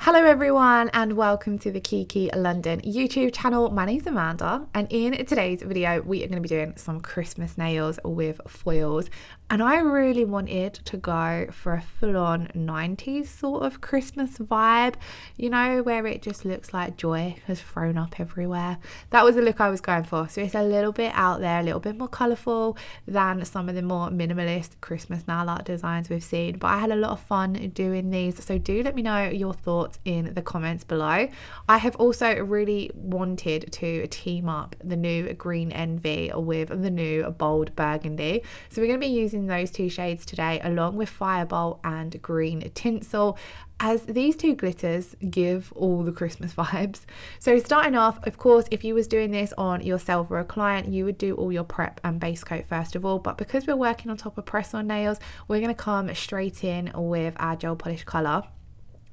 Hello everyone and welcome to the Kiki London YouTube channel. My name's Amanda and in today's video we are going to be doing some Christmas nails with foils, and I really wanted to go for a full-on 90s sort of Christmas vibe, you know, where it just looks like joy has thrown up everywhere. That was the look I was going for. So it's a little bit out there, a little bit more colourful than some of the more minimalist Christmas nail art designs we've seen, but I had a lot of fun doing these, so do let me know your thoughts in the comments below. I have also really wanted to team up the new Green Envy with the new Bold Burgundy, so we're going to be using those two shades today along with Firebolt and Green Tinsel, as these two glitters give all the Christmas vibes. So starting off, of course, if you was doing this on yourself or a client, you would do all your prep and base coat first of all, but because we're working on top of press-on nails, we're going to come straight in with our gel polish colour.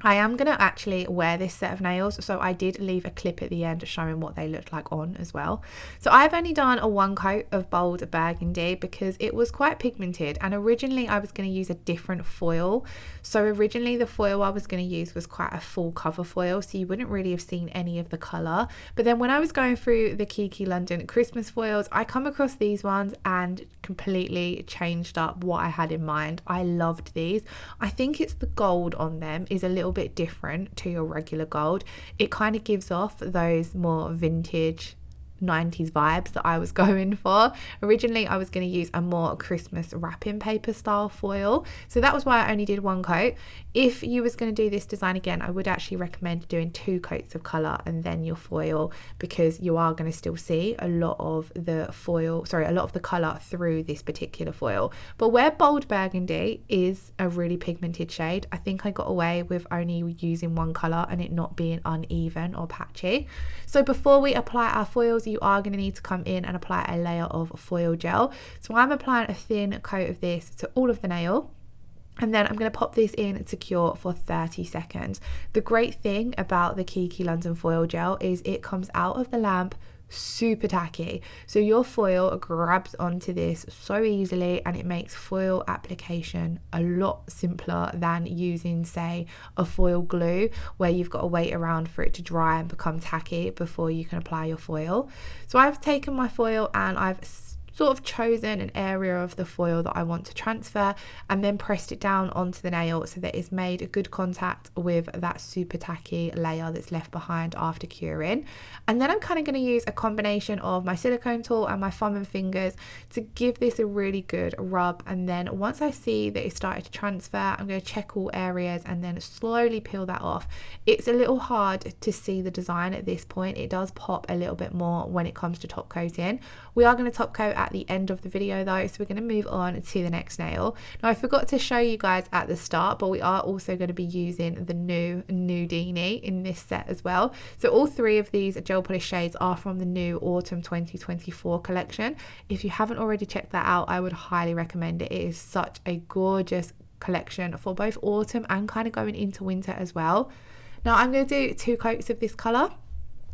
I am going to actually wear this set of nails, so I did leave a clip at the end showing what they looked like on as well. So I've only done a one coat of Bold Burgundy because it was quite pigmented, and originally I was going to use a different foil. So originally the foil I was going to use was quite a full cover foil, so you wouldn't really have seen any of the colour. But then when I was going through the Kiki London Christmas foils, I come across these ones and completely changed up what I had in mind. I loved these. I think it's the gold on them is a little bit different to your regular gold. It kind of gives off those more vintage 90s vibes that I was going for. Originally I was going to use a more Christmas wrapping paper style foil, so that was why I only did one coat. If you was going to do this design again, I would actually recommend doing 2 coats of colour and then your foil, because you are going to still see a lot of the colour through this particular foil. But where Bold Burgundy is a really pigmented shade, I think I got away with only using one colour and it not being uneven or patchy. So before we apply our foils, you are going to need to come in and apply a layer of foil gel. So I'm applying a thin coat of this to all of the nail, and then I'm going to pop this in to cure for 30 seconds. The great thing about the Kiki London foil gel is it comes out of the lamp super tacky, so your foil grabs onto this so easily, and it makes foil application a lot simpler than using, say, a foil glue where you've got to wait around for it to dry and become tacky before you can apply your foil. So I've taken my foil and I've sort of chosen an area of the foil that I want to transfer and then pressed it down onto the nail so that it's made a good contact with that super tacky layer that's left behind after curing. And then I'm kind of going to use a combination of my silicone tool and my thumb and fingers to give this a really good rub, and then once I see that it's started to transfer, I'm going to check all areas and then slowly peel that off. It's a little hard to see the design at this point. It does pop a little bit more when it comes to top coating. We are going to top coat at the end of the video though, so we're going to move on to the next nail. Now I forgot to show you guys at the start, but we are also going to be using the new Nudeini in this set as well. So all 3 of these gel polish shades are from the new Autumn 2024 collection. If you haven't already checked that out, I would highly recommend it. It is such a gorgeous collection for both autumn and kind of going into winter as well. Now I'm going to do 2 coats of this colour.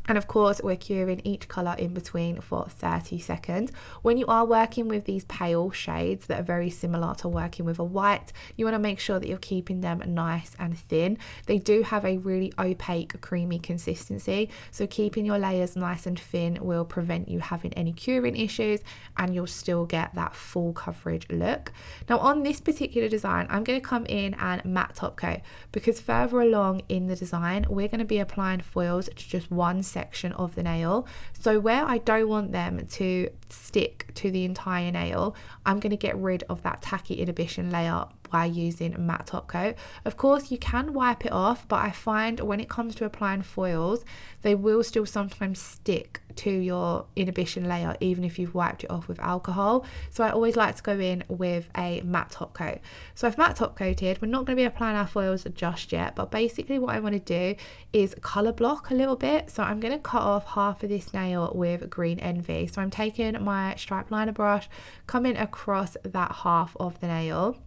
And of course, we're curing each colour in between for 30 seconds. When you are working with these pale shades that are very similar to working with a white, you want to make sure that you're keeping them nice and thin. They do have a really opaque, creamy consistency, so keeping your layers nice and thin will prevent you having any curing issues, and you'll still get that full coverage look. Now on this particular design, I'm going to come in and matte top coat, because further along in the design, we're going to be applying foils to just one section of the nail. So where I don't want them to stick to the entire nail, I'm going to get rid of that tacky inhibition layer by using matte top coat. Of course you can wipe it off, but I find when it comes to applying foils, they will still sometimes stick to your inhibition layer even if you've wiped it off with alcohol. So I always like to go in with a matte top coat. So I've matte top coated. We're not going to be applying our foils just yet, but basically what I want to do is colour block a little bit. So I'm going to cut off half of this nail with Green Envy. So I'm taking my stripe liner brush, coming across that half of the nail,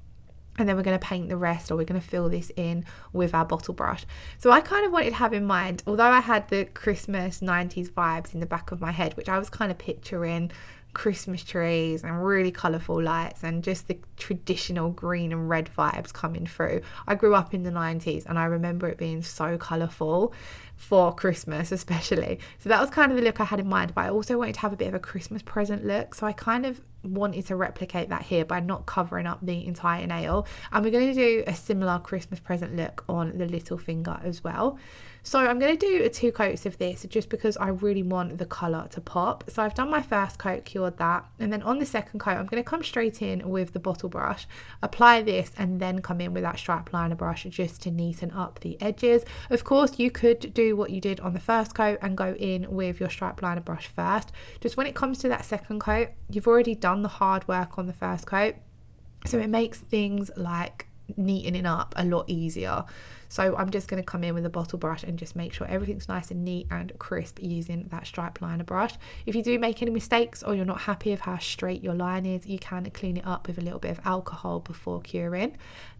and then we're going to paint the rest, or we're going to fill this in with our bottle brush. So I kind of wanted to have in mind, although I had the Christmas 90s vibes in the back of my head, which I was kind of picturing Christmas trees and really colourful lights and just the traditional green and red vibes coming through. I grew up in the 90s and I remember it being so colourful for Christmas especially. So that was kind of the look I had in mind, but I also wanted to have a bit of a Christmas present look, so I kind of wanted to replicate that here by not covering up the entire nail. And we're going to do a similar Christmas present look on the little finger as well. So I'm going to do 2 coats of this just because I really want the colour to pop. So I've done my first coat, cured that, and then on the second coat I'm going to come straight in with the bottle brush, apply this, and then come in with that stripe liner brush just to neaten up the edges. Of course you could do what you did on the first coat and go in with your stripe liner brush first. Just when it comes to that second coat, you've already done the hard work on the first coat, so it makes things like neatening up a lot easier. So I'm just going to come in with a bottle brush and just make sure everything's nice and neat and crisp using that stripe liner brush. If you do make any mistakes or you're not happy with how straight your line is, you can clean it up with a little bit of alcohol before curing.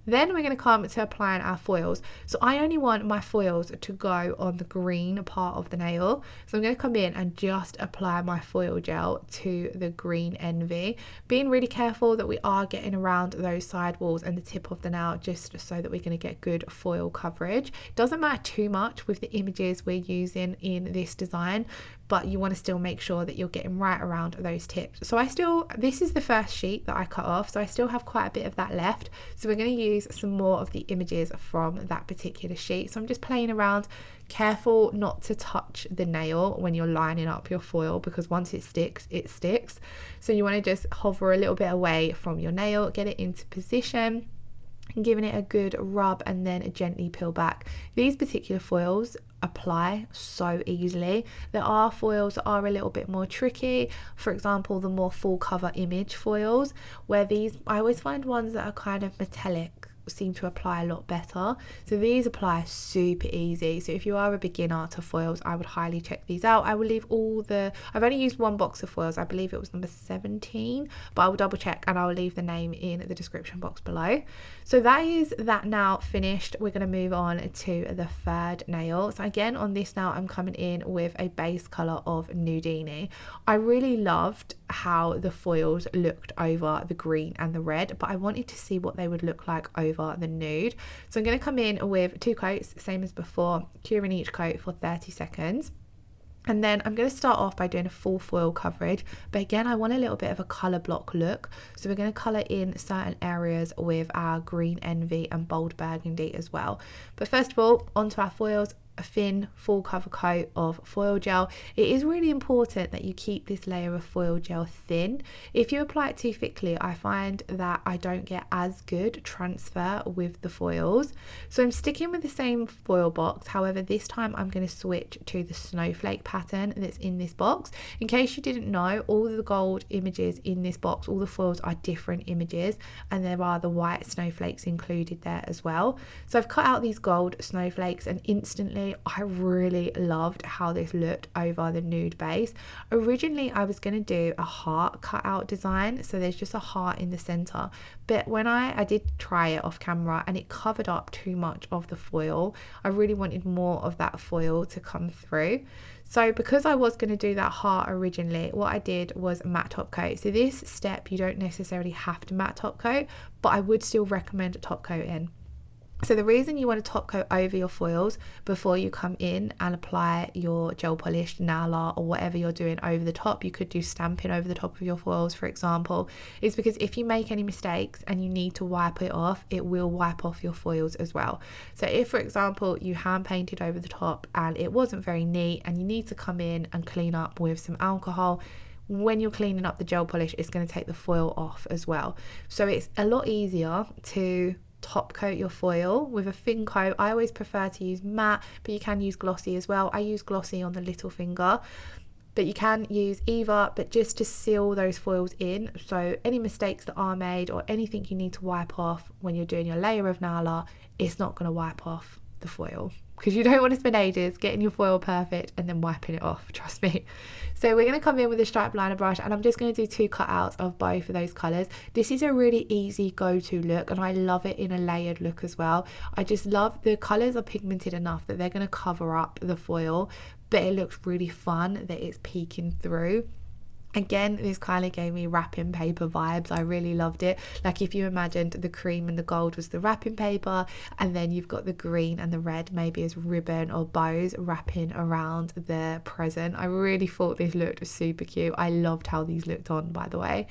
Then we're going to come to applying our foils. So I only want my foils to go on the green part of the nail. So I'm going to come in and just apply my foil gel to the green envy, being really careful that we are getting around those side walls and the tip of the nail, just so that we're going to get good foil coverage. Doesn't matter too much with the images we're using in this design, but you want to still make sure that you're getting right around those tips. So this is the first sheet that I cut off, so I still have quite a bit of that left. So we're going to use some more of the images from that particular sheet. So I'm just playing around, careful not to touch the nail when you're lining up your foil, because once it sticks, it sticks. So you want to just hover a little bit away from your nail, get it into position, and giving it a good rub and then gently peel back. These particular foils apply so easily. There are foils that are a little bit more tricky, for example the more full cover image foils, where I always find ones that are kind of metallic seem to apply a lot better. So these apply super easy. So if you are a beginner to foils, I would highly check these out. I will leave I've only used 1 box of foils, I believe it was number 17, but I will double check and I will leave the name in the description box below. So that is that now finished. We're going to move on to the third nail. So again on this now I'm coming in with a base colour of Nudeini. I really loved how the foils looked over the green and the red, but I wanted to see what they would look like over the nude. So I'm going to come in with 2 coats, same as before, curing each coat for 30 seconds. And then I'm going to start off by doing a full foil coverage, but again I want a little bit of a colour block look, so we're going to colour in certain areas with our green envy and bold burgundy as well. But first of all, onto our foils. A thin full cover coat of foil gel. It is really important that you keep this layer of foil gel thin. If you apply it too thickly, I find that I don't get as good transfer with the foils. So I'm sticking with the same foil box, however this time I'm going to switch to the snowflake pattern that's in this box. In case you didn't know, all the gold images in this box, all the foils are different images, and there are the white snowflakes included there as well. So I've cut out these gold snowflakes and instantly I really loved how this looked over the nude base. Originally I was going to do a heart cut out design, so there's just a heart in the center, but when I did try it off camera and it covered up too much of the foil. I really wanted more of that foil to come through. So because I was going to do that heart originally, what I did was matte top coat. So this step you don't necessarily have to matte top coat, but I would still recommend a top coat in. So the reason you want to top coat over your foils before you come in and apply your gel polished nail art or whatever you're doing over the top, you could do stamping over the top of your foils for example, is because if you make any mistakes and you need to wipe it off, it will wipe off your foils as well. So if for example you hand painted over the top and it wasn't very neat and you need to come in and clean up with some alcohol, when you're cleaning up the gel polish, it's going to take the foil off as well. So it's a lot easier to top coat your foil with a thin coat. I always prefer to use matte, but you can use glossy as well. I use glossy on the little finger, but you can use either, but just to seal those foils in, so any mistakes that are made or anything you need to wipe off when you're doing your layer of nail art, it's not going to wipe off the foil, because you don't want to spend ages getting your foil perfect and then wiping it off, trust me. So we're going to come in with a stripe liner brush and I'm just going to do 2 cutouts of both of those colours. This is a really easy go-to look and I love it in a layered look as well. I just love the colours are pigmented enough that they're going to cover up the foil, but it looks really fun that it's peeking through. Again, this kind of gave me wrapping paper vibes. I really loved it. Like if you imagined the cream and the gold was the wrapping paper, and then you've got the green and the red maybe as ribbon or bows wrapping around the present. I really thought this looked super cute. I loved how these looked on, by the way.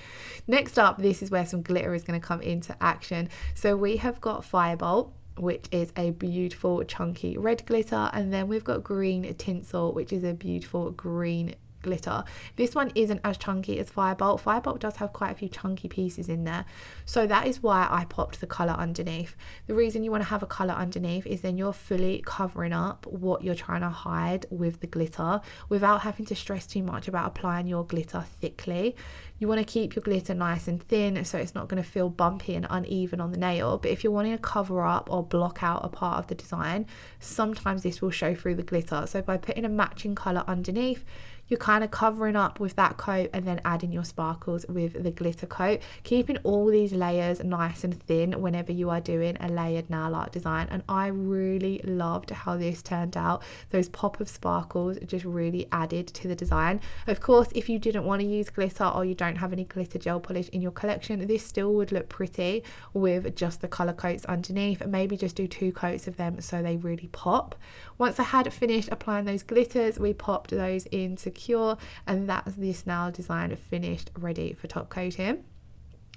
Next up, this is where some glitter is going to come into action. So we have got Firebolt, which is a beautiful chunky red glitter, and then we've got green Tinsel, which is a beautiful green glitter. This one isn't as chunky as Firebolt. Firebolt does have quite a few chunky pieces in there, so that is why I popped the colour underneath. The reason you want to have a colour underneath is then you're fully covering up what you're trying to hide with the glitter without having to stress too much about applying your glitter thickly. You want to keep your glitter nice and thin so it's not going to feel bumpy and uneven on the nail, but if you're wanting to cover up or block out a part of the design, sometimes this will show through the glitter. So by putting a matching colour underneath, you're kind of covering up with that coat and then adding your sparkles with the glitter coat, keeping all these layers nice and thin whenever you are doing a layered nail art design. And I really loved how this turned out. Those pop of sparkles just really added to the design. Of course, if you didn't want to use glitter or you don't have any glitter gel polish in your collection, this still would look pretty with just the colour coats underneath. Maybe just do 2 coats of them so they really pop. Once I had finished applying those glitters, we popped those into Cure, and that's this nail design finished, ready for top coating.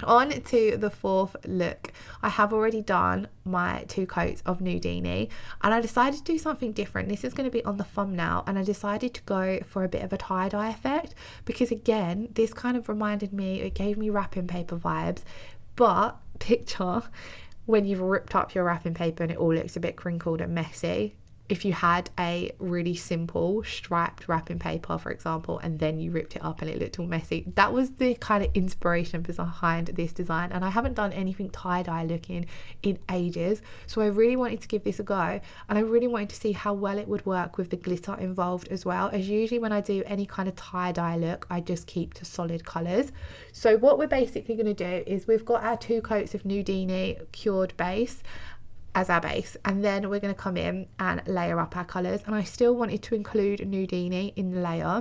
On to the fourth look. I have already done my 2 coats of Nudeini, and I decided to do something different. This is going to be on the thumbnail, and I decided to go for a bit of a tie-dye effect because, again, this kind of reminded me, it gave me wrapping paper vibes, but picture when you've ripped up your wrapping paper and it all looks a bit crinkled and messy. If you had a really simple striped wrapping paper, for example, and then you ripped it up and it looked all messy, that was the kind of inspiration behind this design. And I haven't done anything tie-dye looking in ages, so I really wanted to give this a go, and I really wanted to see how well it would work with the glitter involved as well, as usually when I do any kind of tie-dye look, I just keep to solid colours. So what we're basically going to do is we've got our 2 coats of Nudeini cured base as our base, and then we're going to come in and layer up our colours. And I still wanted to include Nudeini in the layer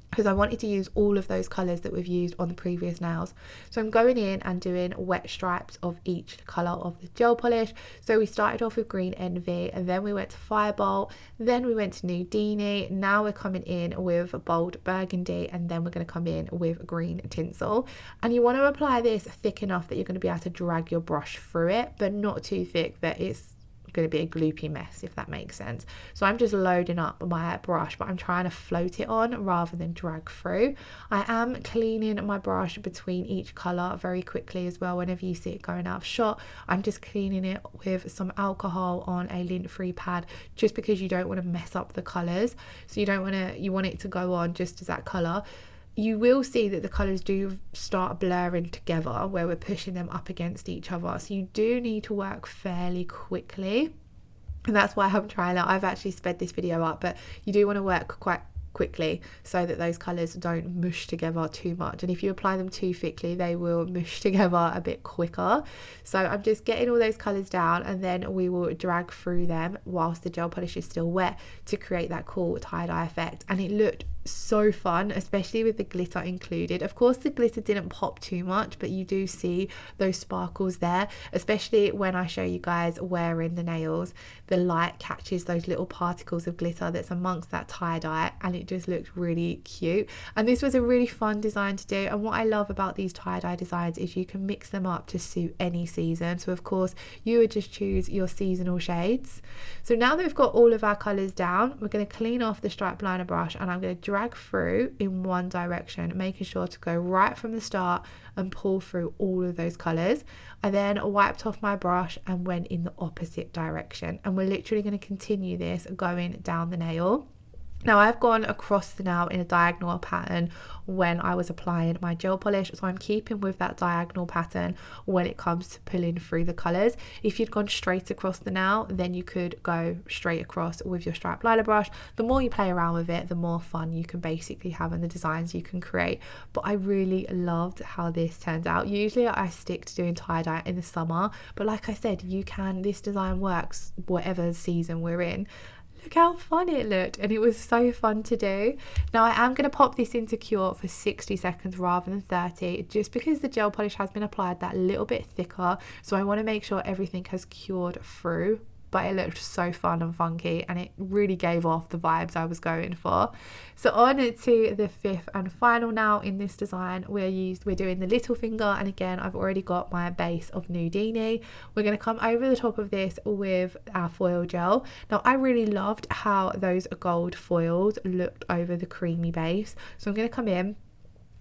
because I wanted to use all of those colours that we've used on the previous nails. So I'm going in and doing wet stripes of each colour of the gel polish. So we started off with Green Envy, and then we went to Firebolt, then we went to Nudeini, now we're coming in with Bold Burgundy, and then we're going to come in with Green Tinsel. And you want to apply this thick enough that you're going to be able to drag your brush through it, but not too thick that it's going to be a gloopy mess, if that makes sense. So I'm just loading up my brush, but I'm trying to float it on rather than drag through. I am cleaning my brush between each colour very quickly as well. Whenever you see it going out of shot, I'm just cleaning it with some alcohol on a lint-free pad, just because you don't want to mess up the colours. So you want it to go on just as that colour. You will see that the colours do start blurring together where we're pushing them up against each other. So you do need to work fairly quickly. And that's why I'm trying I've actually sped this video up, but you do want to work quite quickly so that those colours don't mush together too much. And if you apply them too thickly, they will mush together a bit quicker. So I'm just getting all those colours down, and then we will drag through them whilst the gel polish is still wet to create that cool tie-dye effect. And it looked so fun, especially with the glitter included. Of course, the glitter didn't pop too much, but you do see those sparkles there, especially when I show you guys wearing the nails. The light catches those little particles of glitter that's amongst that tie-dye, and it just looked really cute. And this was a really fun design to do, and what I love about these tie-dye designs is you can mix them up to suit any season. So of course you would just choose your seasonal shades. So now that we've got all of our colours down, we're going to clean off the stripe liner brush, and I'm going to drag through in one direction, making sure to go right from the start and pull through all of those colours. I then wiped off my brush and went in the opposite direction, and we're literally going to continue this going down the nail. Now I've gone across the nail in a diagonal pattern when I was applying my gel polish, so I'm keeping with that diagonal pattern when it comes to pulling through the colours. If you'd gone straight across the nail, then you could go straight across with your strip liner brush. The more you play around with it, the more fun you can basically have and the designs you can create. But I really loved how this turned out. Usually I stick to doing tie-dye in the summer, but like I said, this design works whatever season we're in. look how fun it looked, and it was so fun to do. Now I am going to pop this into cure for 60 seconds rather than 30, just because the gel polish has been applied that little bit thicker, so I want to make sure everything has cured through. But it looked so fun and funky, and it really gave off the vibes I was going for. So on to the fifth and final now in this design. We're doing the little finger, and again I've already got my base of Nudeini. We're going to come over the top of this with our foil gel. Now I really loved how those gold foils looked over the creamy base, so I'm going to come in,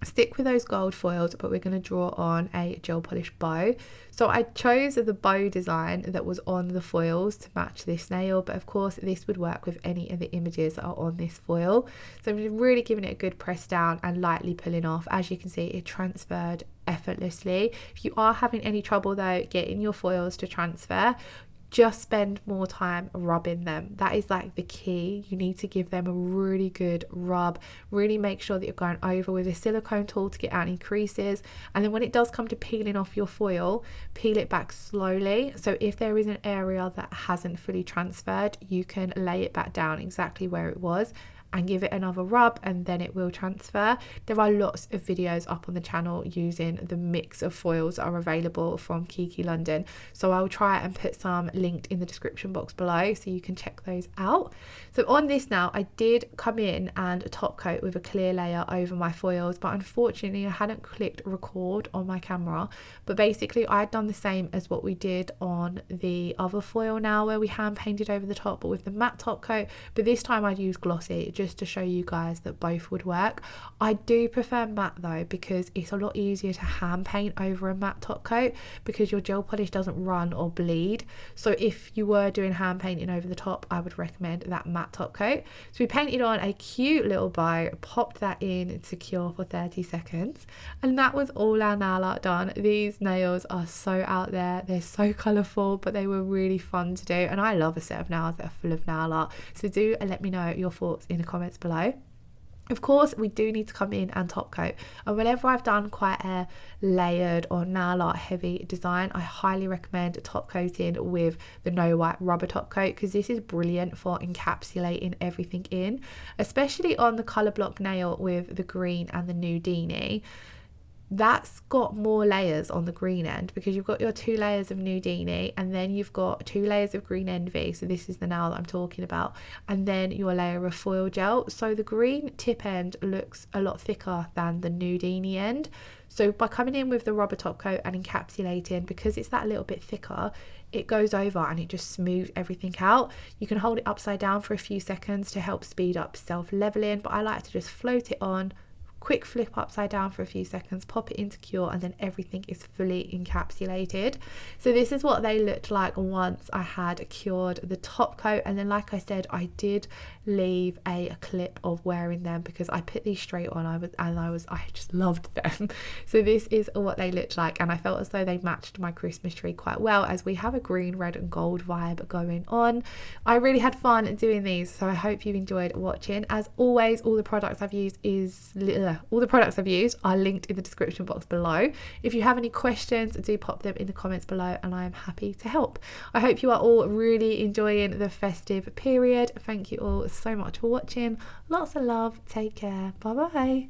stick with those gold foils, but we're going to draw on a gel polish bow. So I chose the bow design that was on the foils to match this nail, but of course this would work with any of the images that are on this foil. So I'm really giving it a good press down and lightly pulling off. As you can see, it transferred effortlessly. If you are having any trouble though getting your foils to transfer, just spend more time rubbing them. That is like the key. You need to give them a really good rub. Really make sure that you're going over with a silicone tool to get out any creases, and then when it does come to peeling off your foil, peel it back slowly. So if there is an area that hasn't fully transferred, you can lay it back down exactly where it was and give it another rub, and then it will transfer. There are lots of videos up on the channel using the mix of foils that are available from Kiki London, so I'll try and put some linked in the description box below so you can check those out. So on this now, I did come in and top coat with a clear layer over my foils, but unfortunately I hadn't clicked record on my camera. But basically I had done the same as what we did on the other foil now, where we hand painted over the top but with the matte top coat, but this time I'd used glossy just to show you guys that both would work. I do prefer matte though, because it's a lot easier to hand paint over a matte top coat because your gel polish doesn't run or bleed. So if you were doing hand painting over the top, I would recommend that matte top coat. So we painted on a cute little bow, popped that in to cure for 30 seconds, and that was all our nail art done. These nails are so out there, they're so colourful, but they were really fun to do, and I love a set of nails that are full of nail art. So do let me know your thoughts in the comments below. Of course, we do need to come in and top coat, and whenever I've done quite a layered or nail art heavy design, I highly recommend top coating with the No White rubber top coat, because this is brilliant for encapsulating everything in, especially on the colour block nail with the green and the Nudeini. That's got more layers on the green end, because you've got your 2 layers of Nudeini, and then you've got 2 layers of green envy, so this is the nail that I'm talking about, and then your layer of foil gel. So the green tip end looks a lot thicker than the Nudeini end. So by coming in with the rubber top coat and encapsulating, because it's that little bit thicker, it goes over and it just smooths everything out. You can hold it upside down for a few seconds to help speed up self-leveling, but I like to just float it on, quick flip upside down for a few seconds, pop it into cure, and then everything is fully encapsulated. So this is what they looked like once I had cured the top coat. And then, like I said, I did leave a clip of wearing them because I put these straight on. I just loved them. So this is what they looked like, and I felt as though they matched my Christmas tree quite well, as we have a green, red and gold vibe going on. I really had fun doing these, so I hope you've enjoyed watching. As always, all the products I've used are linked in the description box below. If you have any questions, do pop them in the comments below and I am happy to help. I hope you are all really enjoying the festive period. Thank you all so much for watching. Lots of love. Take care. Bye bye.